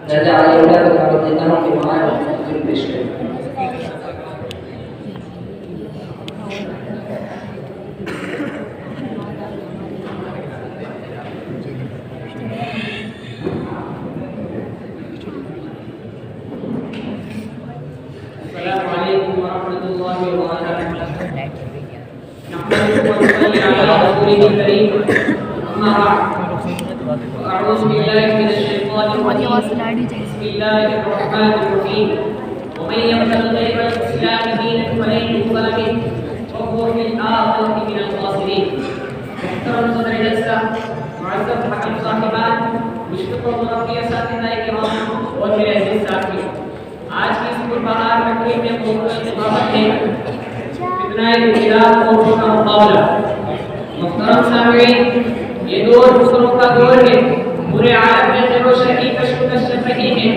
درجہ عالی ہوگا تو دعوت دیتا ہوں کہ وہاں پیش کریں. السلام علیکم ورحمۃ اللہ وبرکاتہ. نحمده ونصلي على رسوله الكريم. اما بعد اعوذ بالله من الشیطان الرجیم. بسم الله الرحمن الرحیم. ومن يبتغ غير الاسلام دينا فلن يقبل منه وهو في الاخرة من الخاسرين. محترم صدر جلسہ، معزز حکم صاحبان، مشفق و مربی اساتذہ کرام اور میرے عزیز ساتھی، آج کی اس پربہار تقریب میں موضوع انتخابات ہے فتنہ انقلاب اور کا مقابلہ. محترم سامعین، یہ دور دوسروں کا دور ہے. پورے عالم میں خیر و شر کی کشمکش چل رہی ہے.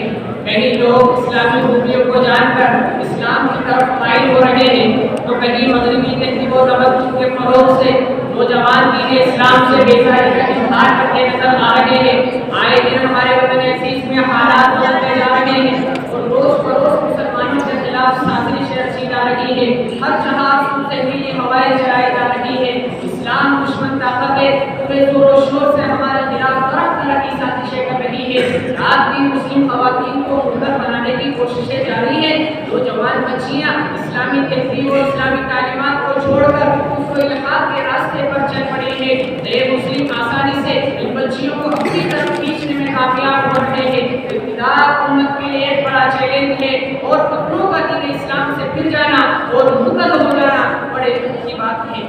کہیں لوگ اسلامی خوبیوں کو جان کر اسلام کی طرف مائل ہو رہے ہیں تو کہیں مغربی تہذیب و تمدن کے فروغ سے نوجوان دین اسلام سے بیزاری کا اظہار کرتے نظر آ رہے ہیں. آئے دن ہمارے وطن عزیز میں حالات بدلتے جا رہے ہیں اور روز بروز مسلمانوں کے خلاف سازشیں رچی جا رہی ہے. ہر جہاں تحریری ہوائیں چلائی جا رہی ہے. اسلام دشمن طاقتیں پورے زور و شور سے ہمارے خلاف طرح طرح کی سازشیں کر رہی ہے. رات بھی مسلم خواتین کو منکر بنانے کی کوششیں جاری ہیں. نوجوان بچیاں اسلامی تہذیب اور اسلامی تعلیمات کو چھوڑ کر کفر و الحاد کے راستے پر چل پڑے ہیں. نئے مسلم آسانی سے ان بچیوں کو اپنی طرف کھینچنے میں کامیاب ہو رہے ہیں. ابتداء امت کے لیے ایک بڑا چیلنج ہے اور اپنوں کا دین اسلام سے پھر جانا اور منقطع ہو جانا بڑے دکھ کی بات ہے.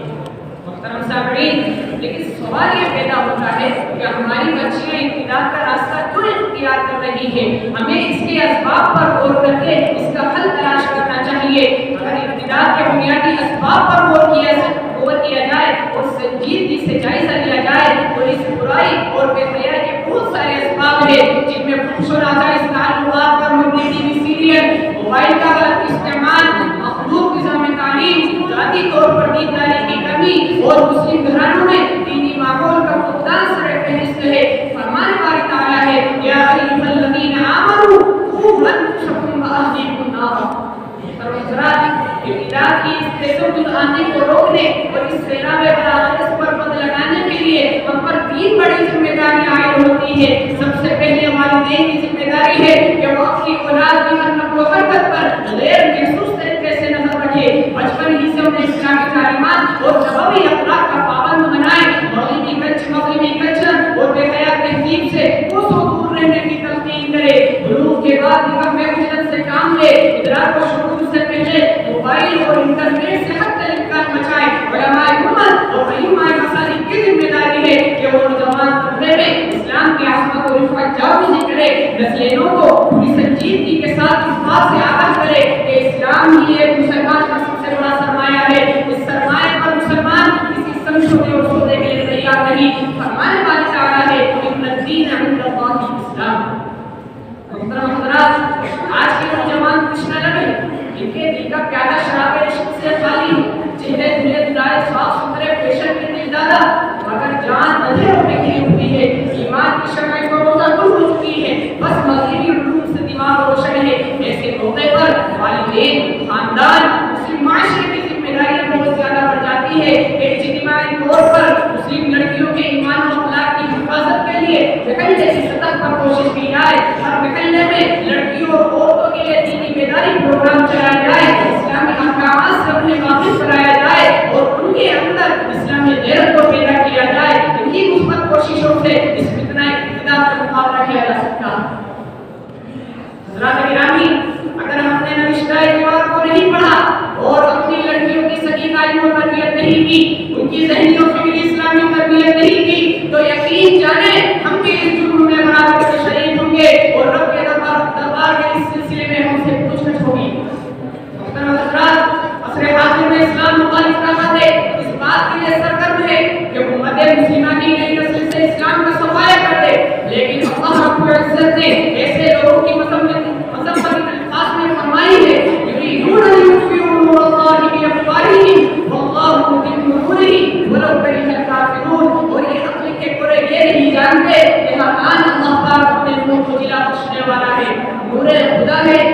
محترم سامعین، لیکن سوال یہ پیدا ہوتا ہے کہ ہماری بچیاں ابتداء کا راستہ کیوں اختیار کر رہی ہے؟ ہمیں اس کے اسباب پر غور کر کے اس کا حل تلاش کرنا چاہیے. اگر ابتداء کے بنیادی اسباب پر غور کیا جائے اور سنجیدگی سے جائزہ لیا جائے تو اس برائی اور بے حیائی کے بہت سارے اسباب ہیں، جن میں فحش و ناجائز تعلقات پر مبنی ٹی وی سیریل، موبائل کا غلط استعمال، مخلوق نظام تعلیم، ذاتی طور پر دینداری کی کمی اور مسلم گھرانوں میں دینی ماحول کا فقدان سر فہرست ہے. فرمان باری تعالیٰ ہے یا ایھا الذین آمنوا قوا انفسکم واہلیکم نارا. ابتداء کی اس تیزن آنے کو روکنے اور اس سیلاب بلاغت پر مد لگانے کے لیے ہم پر 3 بڑی ذمہ داریاں عائد ہوتی ہے. سب سے پہلے والدین کی ذمہ داری ہے کہ وہ اپنی اولاد کی ہر نقل و حرکت پر غیر محسوس طریقے سے نظر رکھے. بچپن ہی سے انہیں اسلامی تعلیمات اور نبوی اخلاق کا پابند بنائے. مغربی کلچر اور بے حیا تہذیب سے کوسوں دور رہنے کی تلقین کرے. بلوغ کے بعد نکاح اجرت سے کام لے. ادراک و شعور سے پہلے موبائل اور انٹرنیٹ سے حد تلقان مچائے. علماء امت اور ائمہ مساجد کی ذمہ داری ہے کہ وہ نوجوان طبقے میں اسلام کی عظمت و رفعت جاوزی کرے. نسلوں کو پوری سنجیدگی کے ساتھ اس بات سے آگاہ کرے کہ اسلام ہی ایک مسلمان کا سب سے بڑا سرمایہ ہے. اس سرمایہ پر مسلمان کسی سمجھوتے اور سودے کے لیے تیار نہیں. فرمانے والی تعالیٰ ہے ان الدین عند اللہ الاسلام. محترم حضرات، آج کے نوجوان کچھ نہ لگے، ان کے دل کا پیادہ شراب عشق سے خالی، چہرے دھلے دلائے صاف ستھرے فیشن کے دل دادا، مگر جان اندھیروں میں گھری ہوئی ہے. ایمان کی شمع کو روزہ دور ہو چکی ہے، بس مغربی علوم سے دماغ روشن ہے. ایسے موقع پر والدین، خاندان، مسلم معاشرے کی ذمہ داریاں بہت زیادہ بڑھ جاتی ہے کہ اجتماعی طور پر مسلم لڑکیوں کے ایمان و اخلاق کی حفاظت کے لیے محلے کی سطح پر کوشش کی جائے. ہر محلے میں لڑکیوں اور عورتوں کے لیے دینی بیداری پروگرام چلایا جائے. اسلامی احکامات سے انہیں واقف کرایا جائے اور ان کے اندر اسلامی غیرت کو پیدا کیا جائے. انہی مثبت کوششوں سے اس فتنہ ابتداء کا مقابلہ کیا جا سکتا. حضرات گرامی، اگر ہم نے نوشتہ اتوار کو نہیں پڑھا اور اپنی لڑکیوں کی صحیح تعلیم و تربیت نہیں کی، ان کی ذہنی و فکری اسلامی تربیت نہیں کی، تو یقین جانیں ہم بھی اس جرم میں برابر کے شریک ہوں گے اور رب کے دربار کے اس سلسلے میں ہم سے پوچھ گچھ ہوگی. محترم حضرات، عصر حاضر میں اسلام مخالف طاقتیں اس بات کے لیے سرگرم ہے کہ امت مسلمہ کی نئی نسل سے اسلام کا صفایا کر دے. لیکن اللہ رب العزت نے ایسے لوگوں کی مذمت الفاظ میں فرمائی ہے یریدون لیطفئوا نور اللہ بافواہہم واللہ متم نورہ ولو کرہ الکافرون. اور یہ عقل کے پورے یہ نہیں جانتے کہ ہر آن اللہ پاک اپنے نور کو جلا بخشنے حضور خدا ہے